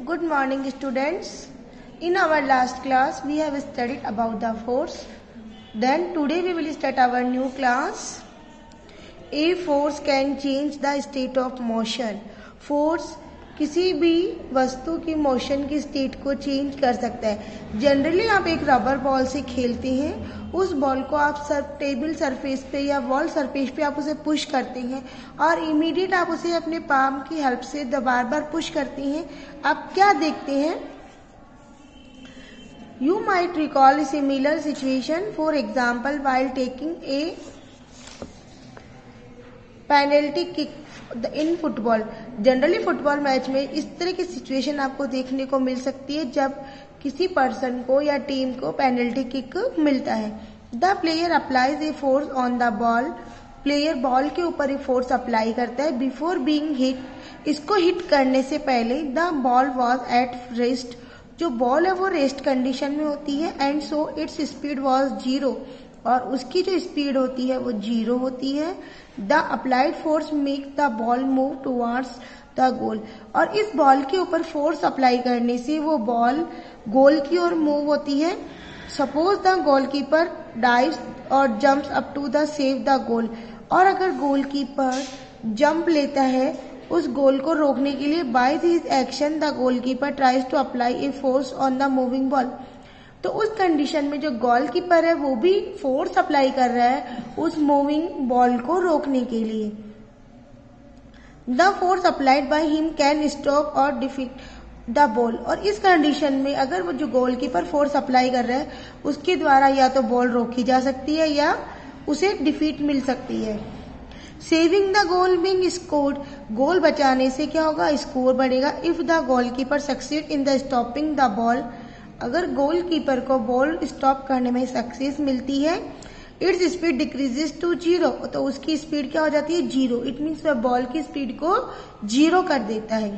Good morning, students. In our last class, we have studied about the force. Then today we will start our new class. A force can change the state of motion. Force किसी भी वस्तु की motion की state को change कर सकता है. Generally आप एक रबर बॉल से खेलते हैं, उस बॉल को आप टेबल सरफेस पे या वॉल सरफेस पे आप उसे पुश करते हैं और इमीडिएट आप उसे अपने पाम की हेल्प से बार बार पुश करते हैं. आप क्या देखते हैं? You might recall a similar situation. For example, while taking a penalty kick in football. Generally football match में इस तरह की सिचुएशन आपको देखने को मिल सकती है जब किसी पर्सन को या टीम को पेनल्टी किक मिलता है. The player applies A force on the ball. Player ball के ऊपर एक फोर्स अप्लाई करता है. बिफोर बीइंग हिट, इसको हिट करने से पहले the ball was at rest. जो बॉल है वो रेस्ट कंडीशन में होती है. And so its speed was 0, और उसकी जो स्पीड होती है वो 0 होती है. The applied force make the ball move towards the goal. और इस बॉल के ऊपर फोर्स अप्लाई करने से वो बॉल गोल की ओर मूव होती है. सपोज द गोलकीपर डाइव्स और jumps up to the save the goal. और अगर गोलकीपर जंप लेता है उस गोल को रोकने के लिए, by this action the goalkeeper tries to apply a force on the moving ball. तो उस कंडीशन में जो गोलकीपर है वो भी फोर्स अप्लाई कर रहा है उस मूविंग बॉल को रोकने के लिए. The force applied by him can stop और डिफीट द बॉल. और इस कंडीशन में अगर वो जो गोलकीपर फोर्स अप्लाई कर रहा है उसके द्वारा या तो बॉल रोकी जा सकती है या उसे डिफीट मिल सकती है. Saving the goal being scored. Goal बचाने से क्या होगा? स्कोर बढ़ेगा. If the goalkeeper succeed in the stopping the ball. अगर गोलकीपर को बॉल स्टॉप करने में सक्सेस मिलती है, इट्स स्पीड डिक्रीजेस टू 0. तो उसकी स्पीड क्या हो जाती है? 0. इट मीन्स वह बॉल की स्पीड को 0 कर देता है.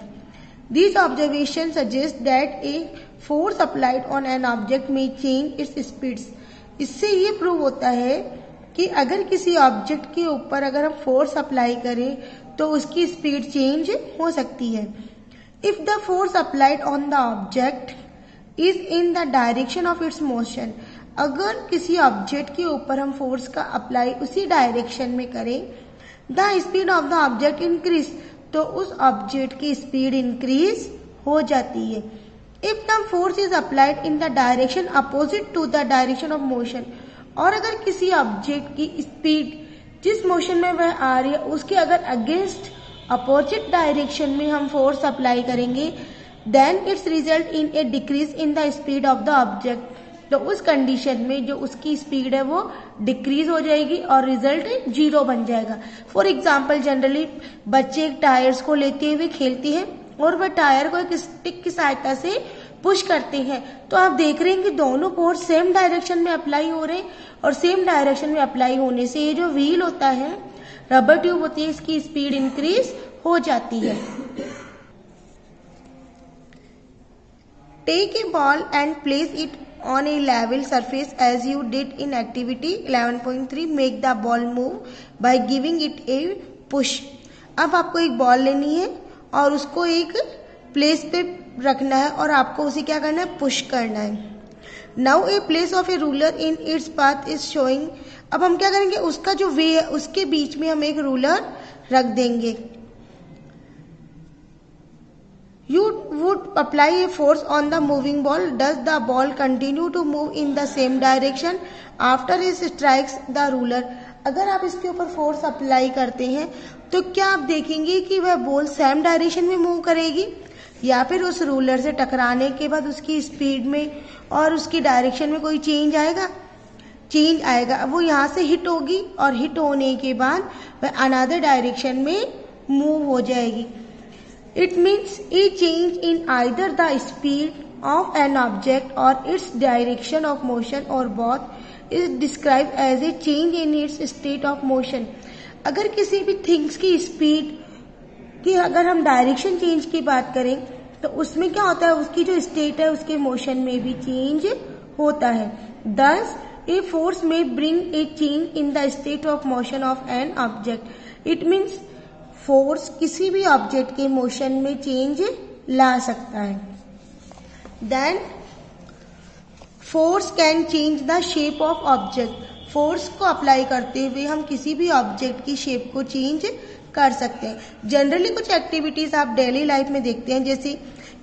This observation suggest that a force applied on an object में चेंज इट्स स्पीड्स. इससे ये प्रूव होता है कि अगर किसी ऑब्जेक्ट के ऊपर अगर हम फोर्स अप्लाई करें तो उसकी स्पीड चेंज हो सकती है. If the force applied on the object is in the direction of its motion. अगर किसी ऑब्जेक्ट के ऊपर हम फोर्स का अप्लाई उसी डायरेक्शन में करें, the speed of the object increase. तो उस ऑब्जेक्ट की स्पीड इंक्रीज हो जाती है. If the force is applied in the direction opposite to the direction of motion. और अगर किसी ऑब्जेक्ट की स्पीड जिस मोशन में वह आ रही है उसके अगर अगेंस्ट अपोजिट डायरेक्शन में हम फोर्स अप्लाई करेंगे, then its result in a decrease in the speed of the object. तो उस कंडीशन में जो उसकी स्पीड है वो डिक्रीज हो जाएगी और रिजल्ट 0 बन जाएगा. फॉर एग्जाम्पल, जनरली बच्चे टायर्स को लेते हुए खेलते हैं और वह टायर को एक स्टिक की सहायता से पुश करते हैं. तो आप देख रहे हैं कि दोनों फोर्स सेम डायरेक्शन में अप्लाई हो रहे हैं और सेम डायरेक्शन में अप्लाई होने से ये जो व्हील होता है, रबर ट्यूब होती है, इसकी स्पीड इंक्रीज हो जाती है. Take a ball and place it on a level surface as you did in activity 11.3. Make the ball move by giving it a push. अब आपको एक बॉल लेनी है और उसको एक प्लेस पे रखना है और आपको उसे क्या करना है? पुश करना है. Now a place of a ruler in its path is showing. अब हम क्या करेंगे? उसका जो वे है उसके बीच में हम एक रूलर रख देंगे. You would apply a force on the moving ball. Does the ball continue to move in the same direction after it strikes the ruler? अगर आप इसके ऊपर फोर्स अप्लाई करते हैं तो क्या आप देखेंगे कि वह बॉल सेम डायरेक्शन में मूव करेगी या फिर उस रूलर से टकराने के बाद उसकी स्पीड में और उसकी डायरेक्शन में कोई चेंज आएगा? चेंज आएगा. वो यहाँ से हिट होगी और हिट होने के बाद वह अनदर डायरेक्शन में मूव हो जाएगी. It means a change in either the speed of an object or its direction of motion or both is described as a change in its state of motion. अगर किसी भी things की speed की अगर हम direction change की बात करें तो उसमें क्या होता है? उसकी जो स्टेट है उसके मोशन में भी चेंज होता है. Thus, a force may bring a change in the state of motion of an object. It means force किसी भी ऑब्जेक्ट के मोशन में चेंज ला सकता है। Then force can change the shape of object. Force को अप्लाई करते हुए हम किसी भी ऑब्जेक्ट की शेप को चेंज कर सकते हैं। जनरली कुछ एक्टिविटीज आप डेली लाइफ में देखते हैं, जैसे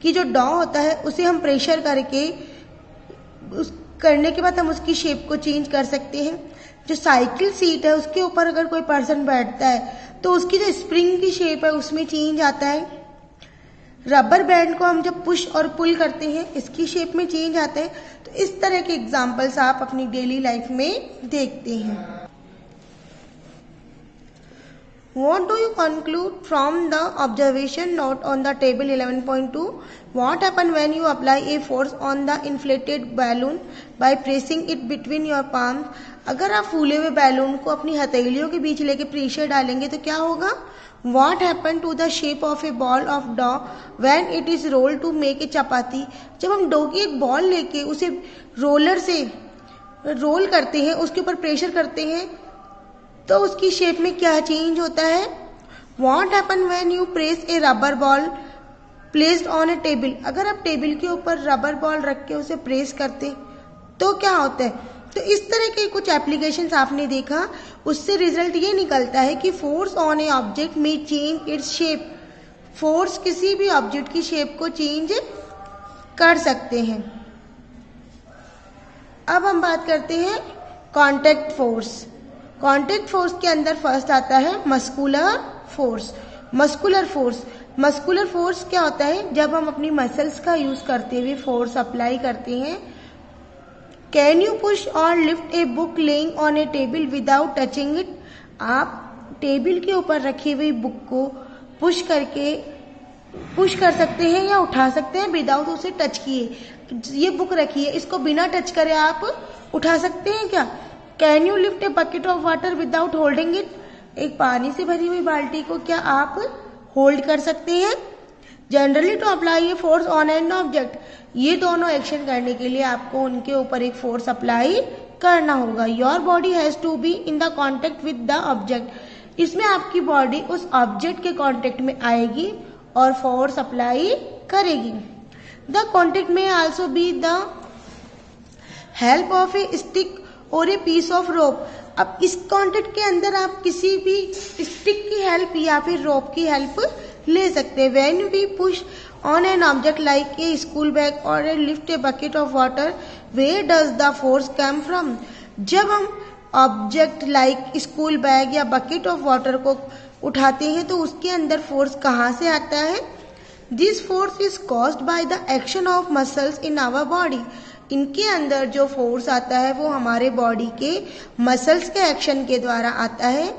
कि जो डॉ होता है उसे हम प्रेशर करके करने के बाद हम उसकी शेप को चेंज कर सकते हैं। जो साइकिल सीट है उसके ऊपर अगर कोई पर्सन बैठता है तो उसकी जो स्प्रिंग की शेप है उसमें चेंज आता है। रबर बैंड को हम जब पुश और पुल करते हैं इसकी शेप में चेंज आता है। तो इस तरह के एग्जाम्पल्स आप अपनी डेली लाइफ में देखते हैं। What do you conclude from the observation note on the table 11.2? What happens when you apply a force on the inflated balloon by pressing it between your palms? अगर आप फूले हुए balloon को अपनी हथेलियों के बीच लेके प्रेशर डालेंगे तो क्या होगा? What happened to the shape of a ball of dough when it is rolled to make a chapati? जब हम डो की एक बॉल लेके उसे रोलर से रोल करते हैं, उसके ऊपर प्रेशर करते हैं, तो उसकी शेप में क्या चेंज होता है? What happen when you press a rubber ball placed on a table? अगर आप टेबल के ऊपर रबर बॉल रख के उसे प्रेस करते तो क्या होता है? तो इस तरह के कुछ एप्लीकेशंस आपने देखा, उससे रिजल्ट ये निकलता है कि फोर्स ऑन ए ऑब्जेक्ट में चेंज इट्स शेप। फोर्स किसी भी ऑब्जेक्ट की शेप को चेंज कर सकते हैं। अब हम बात करते हैं कॉन्टैक्ट फोर्स। कॉन्टैक्ट फोर्स के अंदर फर्स्ट आता है muscular force. Muscular force, muscular force क्या होता है? जब हम अपनी मसल्स का यूज करते हुए फोर्स अप्लाई करते हैं। कैन यू पुश और lift a book laying on A table without touching it? आप टेबल के ऊपर रखी हुई बुक को पुश कर सकते हैं या उठा सकते हैं विदाउट उसे टच किए। ये बुक रखी है, इसको बिना टच करे आप उठा सकते हैं क्या? Can you lift a bucket of water without holding it? एक पानी से भरी हुई बाल्टी को क्या आप होल्ड कर सकते हैं? Generally to apply a force on an object, ये दोनों एक्शन करने के लिए आपको उनके ऊपर एक फोर्स अप्लाई करना होगा। Your body has to be in the contact with the object. इसमें आपकी बॉडी उस ऑब्जेक्ट के कॉन्टेक्ट में आएगी और फोर्स अप्लाई करेगी। द कॉन्टेक्ट में also be the help of A stick और ए पीस ऑफ रोप। अब इस कॉन्टेक्ट के अंदर आप किसी भी स्टिक की हेल्प या फिर रोप की हेल्प ले सकते हैं। When we push on an object like a school bag और a lift a bucket of water, where does the force come from? जब हम ऑब्जेक्ट लाइक स्कूल बैग या बकेट ऑफ वाटर को उठाते हैं तो उसके अंदर फोर्स कहाँ से आता है? This force is caused by the action of muscles in our body. इनके अंदर जो फोर्स आता है वो हमारे बॉडी के मसल्स के एक्शन के द्वारा आता है।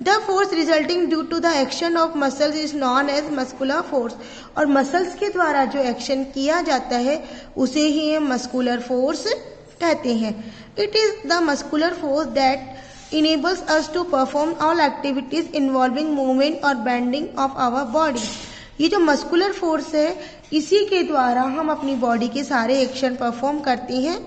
The force resulting due to the action of muscles is known as muscular force. और मसल्स के द्वारा जो एक्शन किया जाता है उसे ही हम मस्कुलर फोर्स कहते हैं। It is the muscular force that enables us to perform all activities involving movement और बेंडिंग ऑफ आवर बॉडी। ये जो मस्कुलर फोर्स है इसी के द्वारा हम अपनी बॉडी के सारे एक्शन परफॉर्म करते हैं।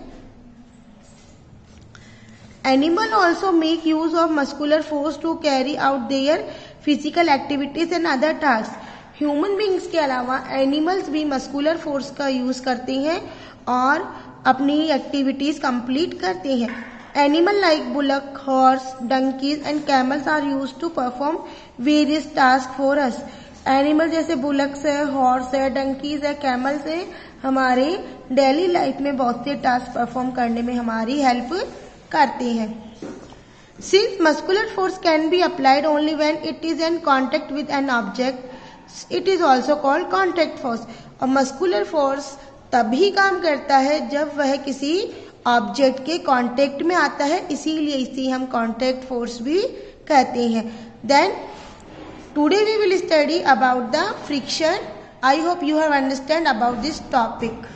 Animal also make use of muscular force to carry out their physical activities and other task. Human beings के अलावा एनिमल्स भी मस्कुलर फोर्स का यूज करते हैं और अपनी एक्टिविटीज कंप्लीट करते हैं। Animal like bullock, horse, donkeys and camels are use to perform various task for us. Animal जैसे बुलक्स है, हॉर्स है, डंकीज है, कैमल्स है, हमारे डेली लाइफ में बहुत से टास्क परफॉर्म करने में हमारी हेल्प करते हैं। Since muscular force can be applied only when it is in contact with an object, it is also called contact force. और मस्कुलर फोर्स तभी काम करता है जब वह किसी ऑब्जेक्ट के कॉन्टेक्ट में आता है, इसीलिए इसे हम कॉन्टेक्ट फोर्स भी कहते हैं। Then today we will study about the friction. I hope you have understand about this topic.